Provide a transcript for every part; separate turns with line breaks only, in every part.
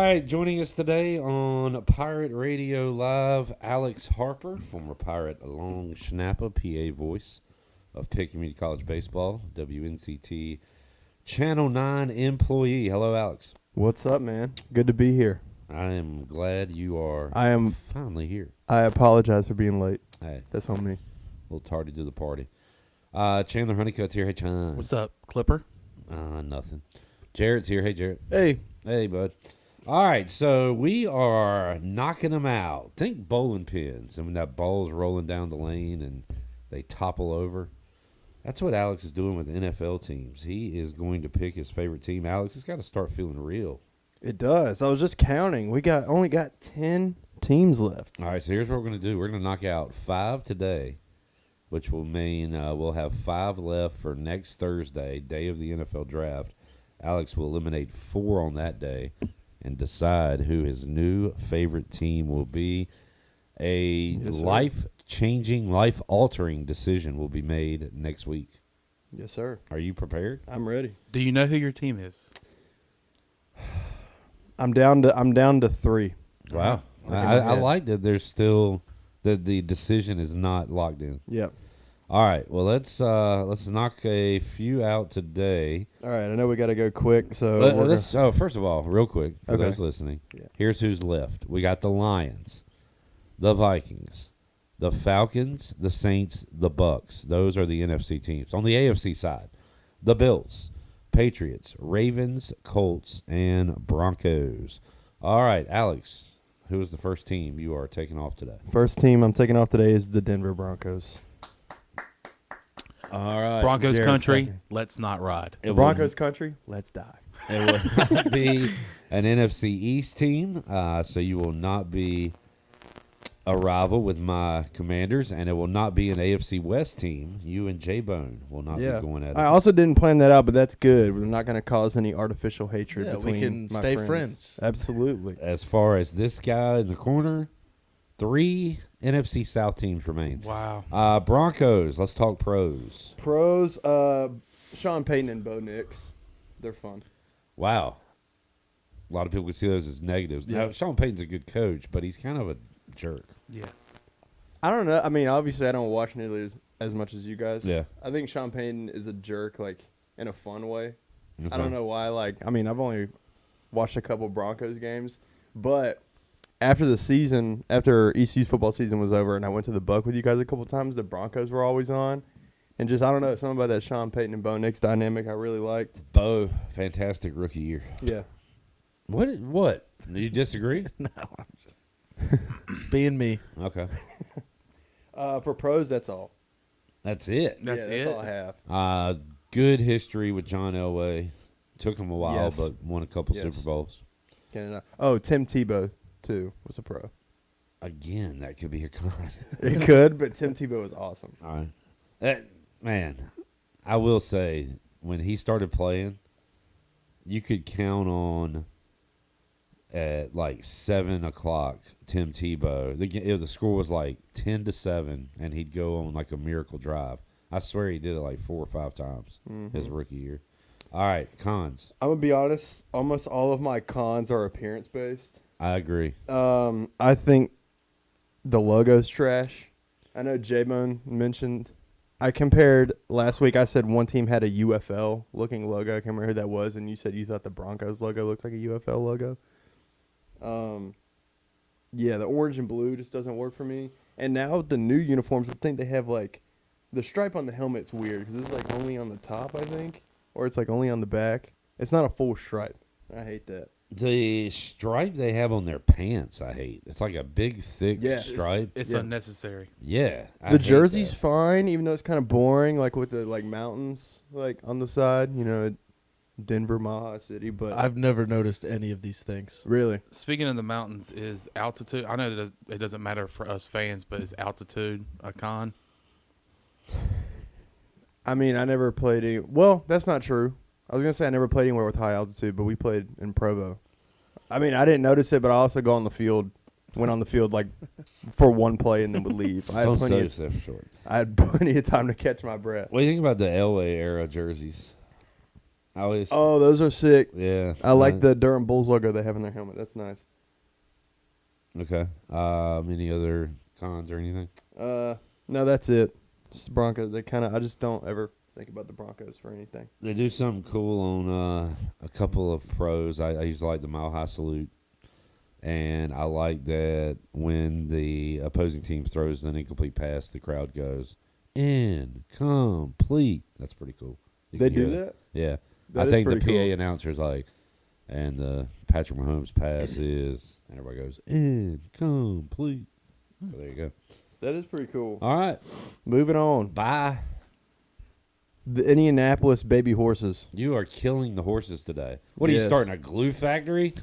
right, joining us today on Pirate Radio Live, Alex Harper, former Pirate long snapper, PA voice of Pitt Community College Baseball, WNCT Channel 9 employee. Hello, Alex.
What's up, man? Good to be here.
I am glad you are finally here.
I apologize for being late.
Hey,
That's on me.
a little tardy to the party. Chandler Honeycutt's here. Hey, Chan.
What's up, Clipper?
Nothing. Jarrett's here. Hey, Jarrett.
Hey.
Hey, bud. All right, so we are knocking them out. Think bowling pins. And when that ball's rolling down the lane and they topple over. That's what Alex is doing with NFL teams. He is going to pick his favorite team. Alex has got to start feeling real.
It does. I was just counting. We only got 10 teams left.
All right, so here's what we're going to do. We're going to knock out 5 today, which will mean we'll have 5 left for next Thursday, day of the NFL draft. Alex will eliminate 4 on that day and decide who his new favorite team will be. Life-changing, life-altering decision will be made next week.
Yes, sir.
Are you prepared?
I'm ready.
Do you know who your team is?
I'm down to 3.
Wow. I like that there's still that the decision is not locked in.
Yep.
All right. Well, let's knock a few out today.
All right. I know we got to go quick, so
First of all, real quick for
Okay.
those listening,
Yeah.
here's who's left. We got the Lions, the Vikings, the Falcons, the Saints, the Bucks. Those are the NFC teams. On the AFC side, the Bills, Patriots, Ravens, Colts, and Broncos. All right, Alex, who is the first team you are taking off today?
first team I'm taking off today is the Denver Broncos.
All right.
Broncos
Jared's
country,
second.
let's not ride.
It
Broncos country, let's die.
will not be an NFC East team, so you will not be a rival with my Commanders, and it will not be an AFC West team. You and J-Bone will not be going at it.
I also didn't plan that out, but that's good. We're not going to cause any artificial hatred
Yeah,
between
we can
my
stay friends.
Absolutely.
As far as this guy in the corner, 3 NFC South teams remain.
Wow.
Broncos, let's talk pros.
Pros, Sean Payton and Bo Nix. They're fun.
Wow. A lot of people could see those as negatives.
Yeah.
Now, Sean Payton's a good coach, but he's kind of a jerk.
Yeah.
I don't know. I mean, obviously, I don't watch nearly as much as you guys.
Yeah.
I think Sean Payton is a jerk, like, in a fun way.
Okay.
I don't know why. I've only watched a couple Broncos games, but after the season, after ECU's football season was over and I went to the Buck with you guys a couple times, the Broncos were always on. And just, I don't know, something about that Sean Payton and Bo Nix dynamic I really liked.
Bo, fantastic rookie year.
Yeah.
What? Do you disagree?
No, I'm just being me.
Okay.
For pros, that's all.
That's it.
That's
That's
it.
all I have.
Good history with John Elway. Took him a while,
Yes.
but won a couple
Yes.
Super Bowls.
Oh, Tim Tebow, too, was a pro.
Again, that could be a con.
It could, but Tim Tebow was awesome.
All right. Man, I will say, when he started playing, you could count on at like 7 o'clock Tim Tebow. The score was like 10-7, and he'd go on like a miracle drive. I swear he did it like 4 or 5 times his rookie year. All right, cons.
I'm going to be honest. Almost all of my cons are appearance-based.
I agree.
I think the logo's trash. I know J-Bone mentioned. I compared last week. I said one team had a UFL-looking logo. I can't remember who that was, and you said you thought the Broncos logo looked like a UFL logo. Yeah, the orange and blue just doesn't work for me. And now the new uniforms, I think they have like the stripe on the helmet's weird because it's like only on the top, I think, or it's like only on the back. It's not a full stripe. I hate that.
The stripe they have on their pants, I hate. It's like a big, thick
Yeah.
stripe.
It's
Yeah.
unnecessary.
Yeah. I
The
hate
jersey's
that.
fine, even though it's kind of boring, like with the like mountains like on the side. You know, Denver, Maha City, but
I've never noticed any of these things.
really,
Speaking of the mountains, is altitude? I know it doesn't matter for us fans, but is altitude a con?
I mean, I never played any. Well, that's not true. I was gonna say I never played anywhere with high altitude, but we played in Provo. I mean, I didn't notice it, but I also go on the field, went on the field like for one play and then would leave. I had
Don't
plenty
sell
of,
yourself short.
I had plenty of time to catch my breath.
What do you think about the Elway era jerseys? I always.
Oh, those are sick.
Yeah.
I like the Durham Bulls logo they have in their helmet. That's nice.
Okay. Any other cons or anything?
No, that's it. Just the Broncos. I just don't ever think about the Broncos for anything.
They do something cool on a couple of pros. I used to like the Mile High Salute. And I like that when the opposing team throws an incomplete pass, the crowd goes, incomplete. That's pretty cool. You
They
can hear
do that?
Yeah.
That
I
is
think the
pretty
PA
cool.
announcer's like, and the Patrick Mahomes pass is, and everybody goes, incomplete. So there you go.
That is pretty cool.
All right.
Moving on.
Bye.
The Indianapolis Baby Horses.
You are killing the horses today. What are you
Yes.
starting, a glue factory?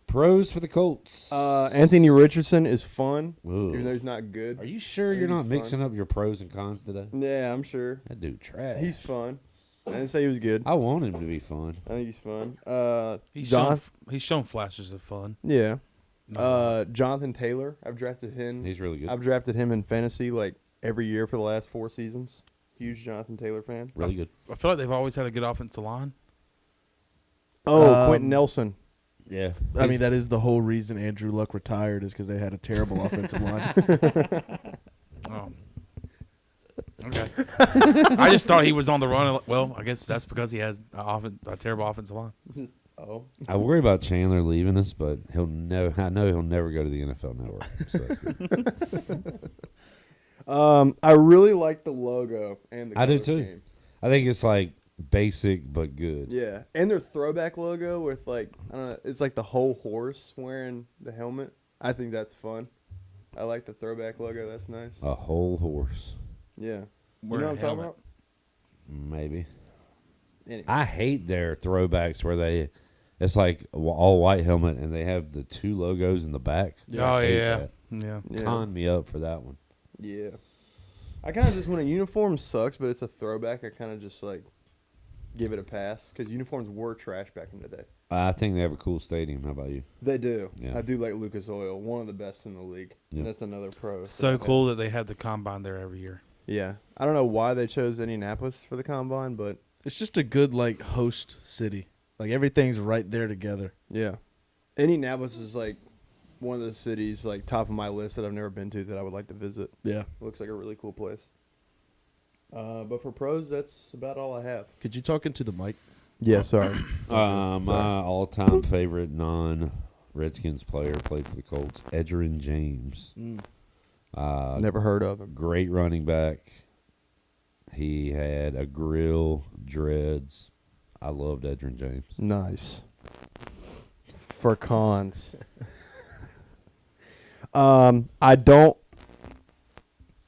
Pros for the Colts.
Anthony Richardson is fun,
Ooh.
even though he's not good.
Are you sure you're
He's
not
fun.
mixing up your pros and cons today?
Yeah, I'm sure.
That dude trash.
He's fun. I didn't say he was good.
I want him to be fun.
I think he's fun.
He's shown flashes of fun.
Yeah.
No.
Jonathan Taylor. I've drafted him.
He's really good.
I've drafted him in fantasy like every year for the last 4 seasons. Huge Jonathan Taylor fan.
Really good.
I feel like they've always had a good offensive line.
Oh, Quentin Nelson.
Yeah.
I mean, that is the whole reason Andrew Luck retired is because they had a terrible offensive line.
Oh. Okay. I just thought he was on the run. Well, I guess that's because he has a terrible offensive line.
Oh.
I worry about Chandler leaving us, but he'll never. I know he'll never go to the NFL Network. So that's good.
I really like the logo and the
I do
color
too.
scheme.
I think it's like basic but good.
Yeah, and their throwback logo with like I don't know, it's like the whole horse wearing the helmet. I think that's fun. I like the throwback logo. That's nice.
A whole horse,
Yeah, you
Wearing
know
a
what I'm talking
helmet.
about?
maybe.
Anyway.
I hate their throwbacks where it's like all white helmet and they have the 2 logos in the back.
Oh,
I hate
yeah.
that.
Yeah.
Yeah.
Con me up for that one.
Yeah. I kind of just when a uniform sucks, but it's a throwback. I kind of just like give it a pass because uniforms were trash back in the day.
I think they have a cool stadium. How about you?
They do.
Yeah.
I do like Lucas Oil, one of the best in the league.
Yeah.
And that's another pro.
So cool that they have the combine there every year.
Yeah. I don't know why they chose Indianapolis for the combine, but
It's just a good like host city. Like everything's right there together.
yeah. Indianapolis is like one of the cities like top of my list that I've never been to that I would like to visit.
Yeah.
It looks like a really cool place. But for pros, that's about all I have.
Could you talk into the mic?
Yeah, sorry.
My all-time favorite non-Redskins player played for the Colts, Edgerrin James.
Never heard of him.
Great running back. He had a grill, dreads. I loved Edgerrin James.
Nice. For cons. I don't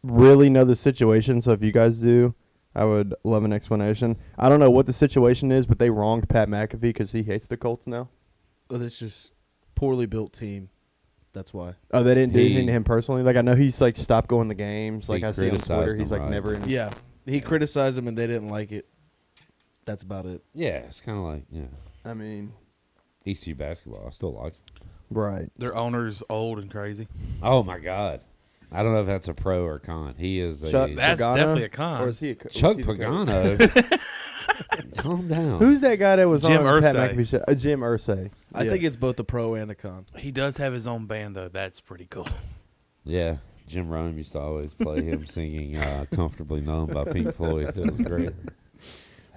really know the situation, so if you guys do, I would love an explanation. I don't know what the situation is, but they wronged Pat McAfee because he hates the Colts now.
Oh, it's just poorly built team. That's why.
Oh, they didn't do
He-
anything to him personally? Like, I know he's, like, stopped going to games. Like,
He
I see on
criticized
Twitter, he's,
them,
like,
right?
never in.
Yeah. He criticized them and they didn't like it. That's about it.
Yeah, it's kind of like
I mean,
ECU basketball. I still like it.
right.
Their owner's old and crazy.
Oh, my God. I don't know if that's a pro or con. He is a
Chuck
That's
Pagano?
definitely a con.
Or is he a co-
Chuck
was he the coach?
Pagano. Calm down.
Who's that guy that was
Jim
on Pat
Irsay.
McAfee show? Jim Irsay.
I
Yeah.
think it's both a pro and a con.
He does have his own band, though. That's pretty cool.
Yeah, Jim Rome used to always play him singing "Comfortably Numb" by Pink Floyd. It was great.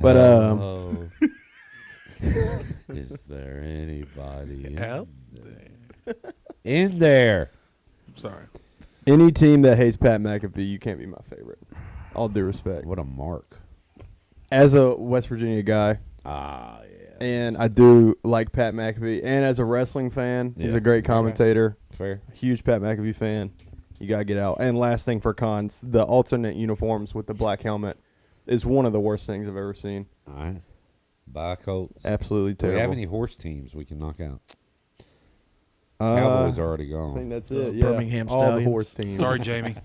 But,
Hello. Is there anybody
Out
in there?
Sorry.
Any team that hates Pat McAfee, you can't be my favorite. All due respect.
What a mark!
As a West Virginia guy,
Ah, yeah.
and I do like Pat McAfee, and as a wrestling fan, he's
Yeah.
a great commentator.
Fair.
Huge Pat McAfee fan. You gotta get out. And last thing for cons, the alternate uniforms with the black helmet is one of the worst things I've ever seen.
All right. Bye, Colts.
Absolutely
Do we
terrible.
have any horse teams we can knock out?
Uh,
Cowboys are already
I
gone.
think that's
The
it. Yeah.
Birmingham
All the
Stallions.
horse teams.
Sorry, Jamie.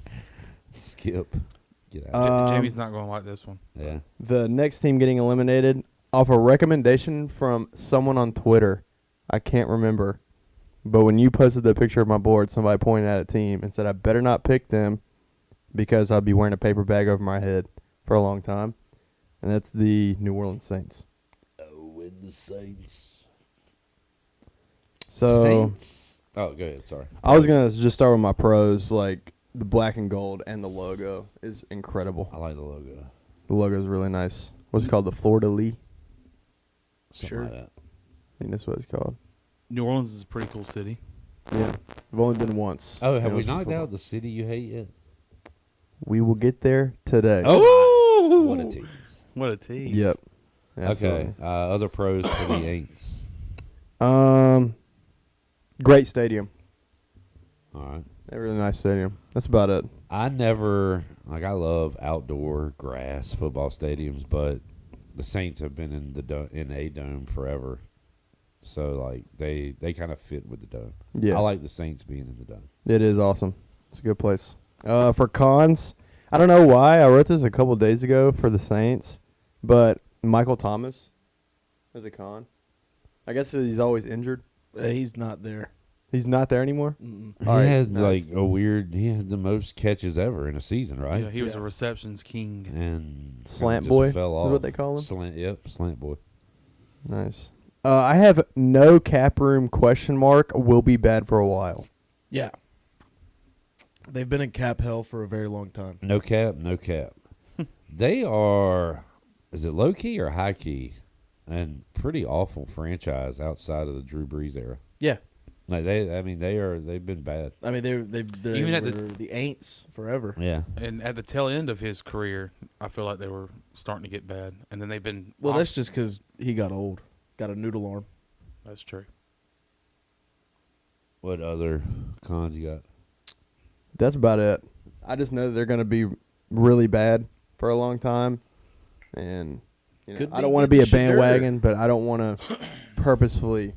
Skip. Get out.
Jamie's not going to like this one.
Yeah.
The next team getting eliminated off a recommendation from someone on Twitter. I can't remember. But when you posted the picture of my board, somebody pointed at a team and said I better not pick them because I'll be wearing a paper bag over my head for a long time. and that's the New Orleans Saints.
Oh, and the Saints.
So
Saints. Oh, go ahead. Sorry.
I was gonna just start with my pros. Like the black and gold and the logo is incredible.
I like the logo.
The logo is really nice. What's it called? The Florida Lee.
Something
Sure.
like that.
I think that's what it's called.
New Orleans is a pretty cool city.
Yeah, I've only been once.
Oh, have
It
we
was for
knocked
football.
out the city you hate yet?
We will get there today.
Oh, what a tease.
What a tease.
Yep.
Okay.
Absolutely.
Other pros for the Aints.
Great stadium.
All right.
A really nice stadium. That's about it.
I love outdoor grass football stadiums, but the Saints have been in a dome forever. So like they kind of fit with the dome.
Yeah.
I like the Saints being in the dome.
It is awesome. It's a good place. For cons, I don't know why I wrote this a couple days ago for the Saints, but Michael Thomas is a con. I guess he's always injured.
He's not there.
He's not there anymore.
Mm-mm.
He
All right,
had
nice.
he had the most catches ever in a season, right?
Yeah, he was
Yeah.
a receptions king.
And
Slant
just
boy
fell
is
off.
what they call him?
Slant boy.
Nice. I have no cap room question mark. Will be bad for a while.
Yeah. They've been in cap hell for a very long time.
No cap. They are, is it low key or high key? And pretty awful franchise outside of the Drew Brees era.
Yeah.
Like they've been bad.
I mean, they
Even at
were the Aints forever.
Yeah.
And at the tail end of his career, I feel like they were starting to get bad. And then they've been.
Well, that's just because he got old. Got a noodle arm.
That's true.
What other cons you got?
That's about it. I just know that they're going to be really bad for a long time, and
Could
I
be
don't want to be a
getting shit
bandwagon, but I don't want to purposefully,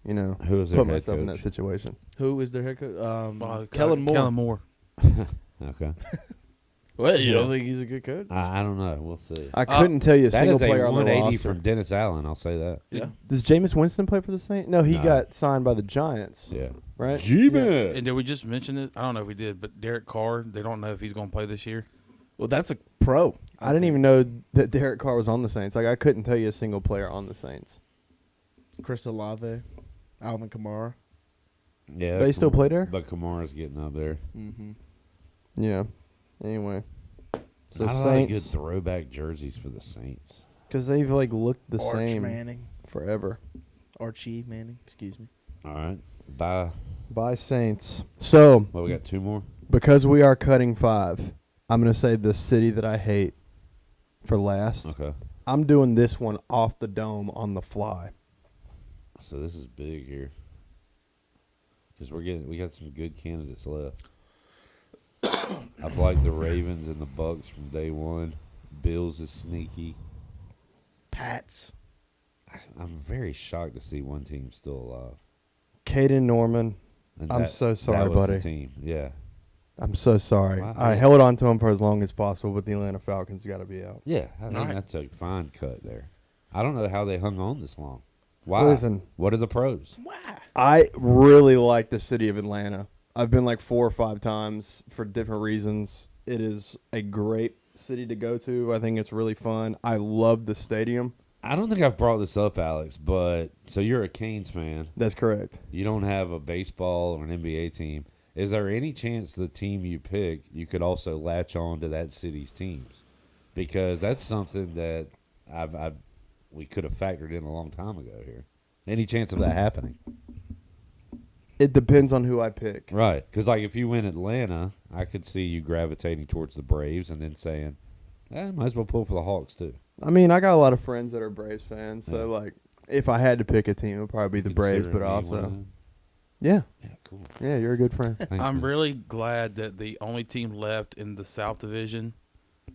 Who is their
put
head
myself in that
coach?
situation.
Who is their head coach?
Kellen
Kellen Moore.
Okay.
Well, you
Yeah.
don't think he's a good coach?
I don't know. We'll see.
I couldn't tell you a
That
single
is a
player on the
180
roster.
from Dennis Allen. I'll say that.
Yeah.
Does Jameis Winston play for the Saints? No, he
No.
got signed by the Giants,
Yeah.
right?
G-Man.
And did we just mention it? I don't know if we did, but Derek Carr, they don't know if he's going to play this year.
Well, that's a pro.
I didn't even know that Derek Carr was on the Saints. Like I couldn't tell you a single player on the Saints.
Chris Olave, Alvin Kamara.
Yeah.
They still play there?
But Kamara's getting up there.
Mm-hmm.
Yeah. Anyway, so
Not a lot of good
Saints,
throwback jerseys for the Saints.
because they've like looked the
Arch
same
Manning.
forever.
Archie Manning, excuse me.
All right. Bye.
By Saints. So
Well, we got two more.
because we are cutting 5, I'm gonna say the city that I hate for last.
Okay.
I'm doing this one off the dome on the fly.
So this is big here. Because we got some good candidates left. I've liked the Ravens and the Bucks from day one. Bills is sneaky.
Pats.
I'm very shocked to see one team still alive.
Caden Norman,
And
I'm so sorry,
that was
buddy.
The team, yeah,
I'm so sorry.
Wow.
I held on to him for as long as possible, but the Atlanta Falcons got to be out.
yeah. I think
Alright.
that's a fine cut there. I don't know how they hung on this long. Why?
Listen,
What are the pros?
I really like the city of Atlanta. I've been like 4 or 5 times for different reasons. It is a great city to go to. I think it's really fun. I love the stadium.
I don't think I've brought this up, Alex, but so you're a Canes fan.
That's correct.
You don't have a baseball or an NBA team. Is there any chance the team you pick, you could also latch on to that city's teams? Because that's something that we could have factored in a long time ago here. Any chance of that happening?
It depends on who I pick.
Right. Because, like, if you win Atlanta, I could see you gravitating towards the Braves and then saying, might as well pull for the Hawks, too.
I mean, I got a lot of friends that are Braves fans, so
Yeah.
like if I had to pick a team, it would probably be the Braves,
Consider
but
me one
also,
of them.
yeah,
Cool.
yeah, you're a good friend.
Thanks,
I'm
man.
really glad that the only team left in the South Division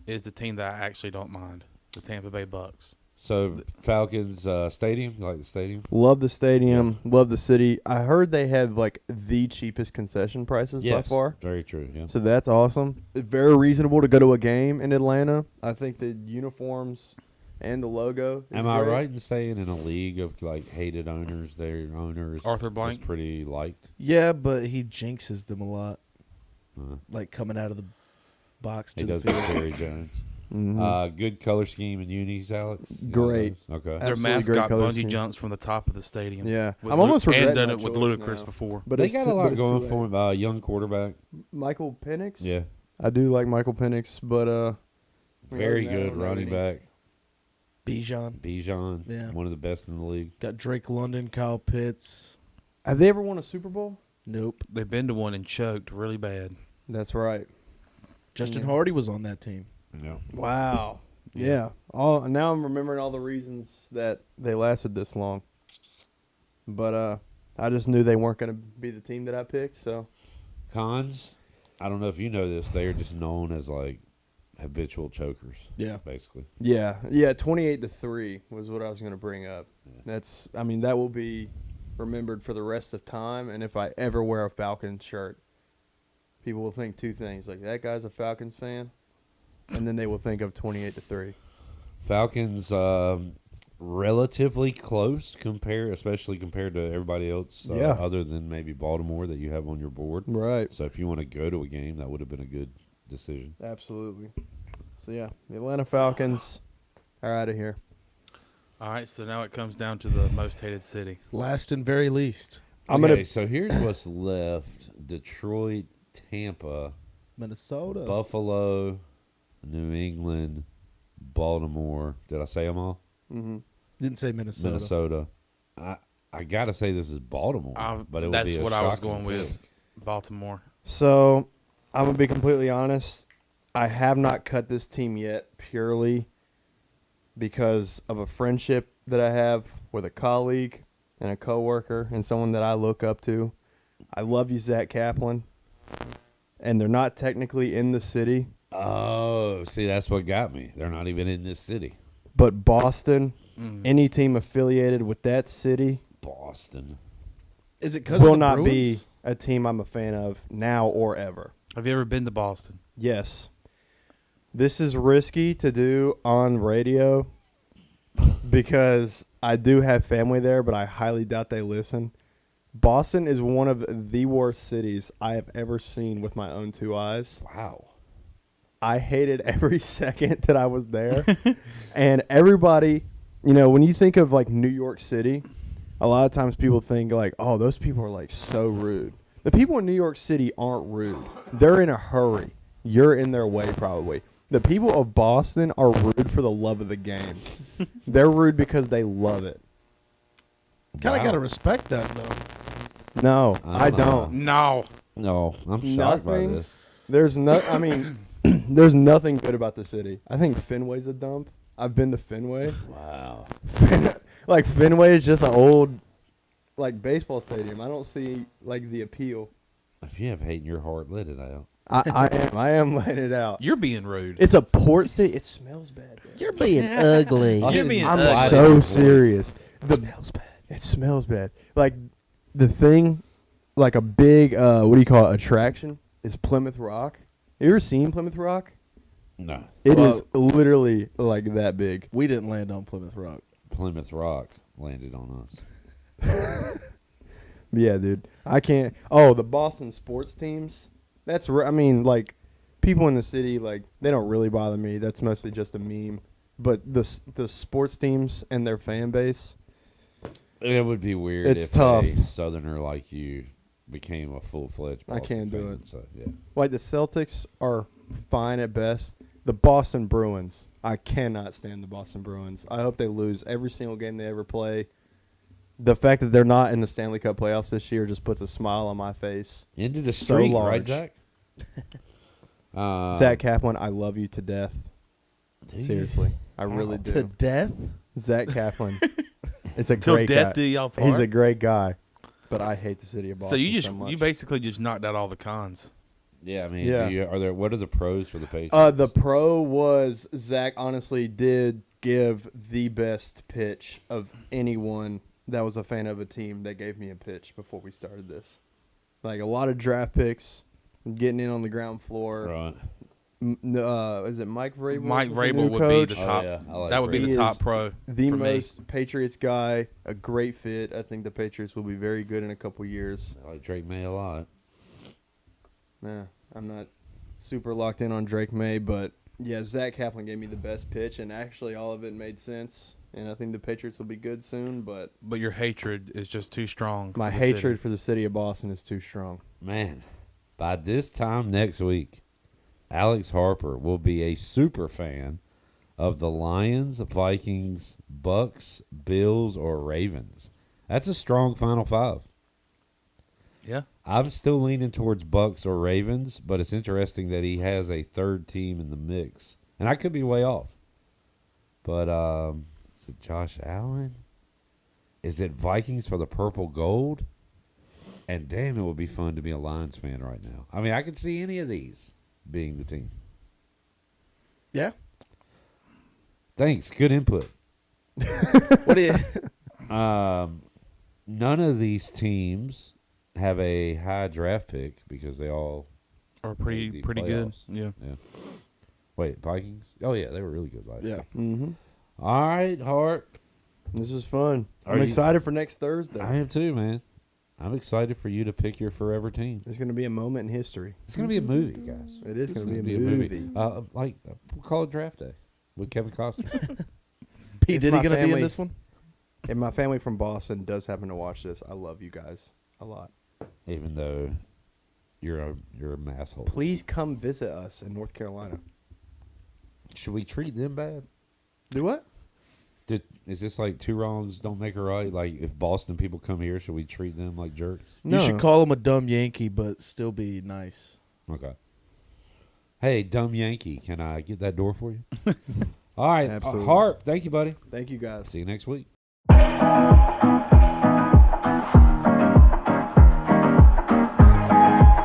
is the team that I actually don't mind, the Tampa Bay Bucks.
So, Falcons Stadium? You like the stadium?
Love the stadium, love the city. I heard they have like the cheapest concession prices by
Yes.
far.
Very true, yeah.
So that's awesome. It's very reasonable to go to a game in Atlanta. I think the uniforms and the logo. Is
Am I
great.
right in saying in a league of, like, hated owners, their owners
Arthur
was
Blank?
pretty liked?
Yeah, but he jinxes them a lot.
Uh,
Like coming out of the box
he
to the
does the
field.
Jerry Jones. Good color scheme and unis, Alex. You know
Great.
those? Okay.
Their
Absolutely great
mascot
color
bungee
scheme.
jumps from the top of the stadium.
Yeah.
With
I'm almost
and
regretting
done
my
it with
choice
Ludacris
now.
before.
But
They
it's
got
too-
a
but
lot
it's
going
too
for
late.
him. Young quarterback.
Michael Penix?
Yeah.
I do like Michael Penix, but
Very
I
good
don't know
running
any-
back.
Bijan.
Bijan.
Yeah.
One of the best in the league.
Got Drake London, Kyle Pitts.
Have they ever won a Super Bowl?
Nope.
They've been to one and choked really bad.
That's right.
Justin
Yeah.
Hardy was on that team.
Yeah.
Wow.
Yeah.
Yeah. Now I'm remembering all the reasons that they lasted this long. But I just knew they weren't going to be the team that I picked. So
Cons. I don't know if you know this. They are just known as like habitual chokers.
Yeah.
Basically.
yeah. 28-3 was what I was going to bring up. That will be remembered for the rest of time. And if I ever wear a Falcons shirt, people will think two things: like that guy's a Falcons fan, and then they will think of 28-3.
Falcons. Relatively close especially compared to everybody else,
Yeah.
other than maybe Baltimore that you have on your board.
Right.
So if you want to go to a game, that would have been a good decision.
Absolutely. So yeah, the Atlanta Falcons are out of here.
All right, so now it comes down to the most hated city.
Last and very least,
I'm
Okay,
gonna.
so here's what's left: Detroit, Tampa,
Minnesota.
Buffalo, New England, Baltimore. Did I say them all?
Mm-hmm.
Didn't say Minnesota.
Minnesota. I gotta say this is Baltimore, but it would
That's
be a
what I was
shocking
going with.
pick.
Baltimore.
So I'm gonna be completely honest. I have not cut this team yet, purely because of a friendship that I have with a colleague and a coworker and someone that I look up to. I love you, Zach Kaplan, and they're not technically in the city,
Oh, see, that's what got me. They're not even in this city.
but Boston,
Mm.
any team affiliated with that city,
Boston.
Is it because
will
of the
not
Bruins?
be a team I'm a fan of now or ever.
Have you ever been to Boston?
Yes. This is risky to do on radio because I do have family there, but I highly doubt they listen. Boston is one of the worst cities I have ever seen with my own two eyes.
Wow.
I hated every second that I was there. And everybody, when you think of like New York City, a lot of times people think like, oh, those people are like so rude. The people in New York City aren't rude. They're in a hurry. You're in their way probably. The people of Boston are rude for the love of the game. They're rude because they love it.
Kind of
Wow.
got to respect that, though.
No,
I
I
don't know.
don't.
No.
No, I'm shocked by
Nothing.
this.
There's no. I mean, there's nothing good about the city. I think Fenway's a dump. I've been to Fenway.
Wow.
Like Fenway is just an old, like baseball stadium. I don't see like the appeal.
If you have hate in your heart, let it out.
I am letting it out.
You're being rude.
It's a port city. It smells bad. Bro.
You're being ugly.
I
You're
didn't
being
I'm
ugly.
so
voice.
serious.
It smells bad.
It smells bad. Like the thing, like a big what do you call it? Attraction is Plymouth Rock. You ever seen Plymouth Rock?
No.
It
Well-
is literally like that big.
We didn't land on Plymouth Rock.
Plymouth Rock landed on us.
Yeah, dude. I can't. Oh, the Boston sports teams. That's. I mean, like people in the city, like they don't really bother me. That's mostly just a meme. But the sports teams and their fan base.
It would be weird
It's
if
tough.
a Southerner like you became a full-fledged
I
Boston
can't do
fan,
it.
So, yeah.
Like the Celtics are fine at best. The Boston Bruins. I cannot stand the Boston Bruins. I hope they lose every single game they ever play. The fact that they're not in the Stanley Cup playoffs this year just puts a smile on my face.
Into the
So
streak, right,
large.
Zach?
Zach Kaplan, I love you to death.
Do you?
Seriously, I really
To
do.
death?
Zach Kaplan, it's a
Till
great
death
guy.
do y'all part.
He's a great guy, but I hate the city of Boston.
So you
much.
basically just knocked out all the cons.
Yeah, I mean,
Yeah.
what are the pros for the Patriots?
The pro was Zach honestly did give the best pitch of anyone that was a fan of a team that gave me a pitch before we started this. Like a lot of draft picks, getting in on the ground floor.
Right.
Is it Mike Vrabel?
Mike
was the
Vrabel
new
would
coach?
be the
Oh,
top.
yeah, I like
That would be
Vrabel.
the
He
top
is
pro
The
for me.
most Patriots guy, a great fit. I think the Patriots will be very good in a couple years.
I like Drake May a lot.
Nah, I'm not super locked in on Drake May, but Yeah, Zach Kaplan gave me the best pitch, and actually all of it made sense. And I think the Patriots will be good soon, but
But your hatred is just too strong.
my
for the
hatred
city.
for the city of Boston is too strong.
Man, by this time next week, Alex Harper will be a super fan of the Lions, Vikings, Bucks, Bills, or Ravens. That's a strong Final Five.
Yeah.
I'm still leaning towards Bucks or Ravens, but it's interesting that he has a third team in the mix. And I could be way off. But is it Josh Allen? Is it Vikings for the purple gold? And damn, it would be fun to be a Lions fan right now. I mean, I could see any of these being the team.
Yeah.
Thanks. Good input.
What do you?
None of these teams have a high draft pick because they all
Or
made the
pretty good.
playoffs.
Yeah.
Wait, Vikings? Oh, yeah, they were really good last year.
Yeah.
Mm-hmm.
All right, Hart.
This is fun.
Are
I'm
you-
excited for next Thursday.
I am too, man. I'm excied for you to pick your forever team.
It's going to be a moment in history.
It's going to be a movie, guys.
It is
It's
going to
gonna
be a movie.
We'll call it Draft Day with Kevin Costner.
P.
It's
Diddy
my
gonna be in
family.
this one?
If my family from Boston does happen to watch this, I love you guys a lot.
Even though you're a masshole.
Please come visit us in North Carolina.
Should we treat them bad?
Do what?
Is this like two wrongs don't make a right? Like if Boston people come here, should we treat them like jerks?
No.
You should call him a dumb Yankee, but still be nice.
Okay. Hey, dumb Yankee, can I get that door for you? All right,
Absolutely.
Harp. Thank you, buddy.
Thank you guys.
See you next week.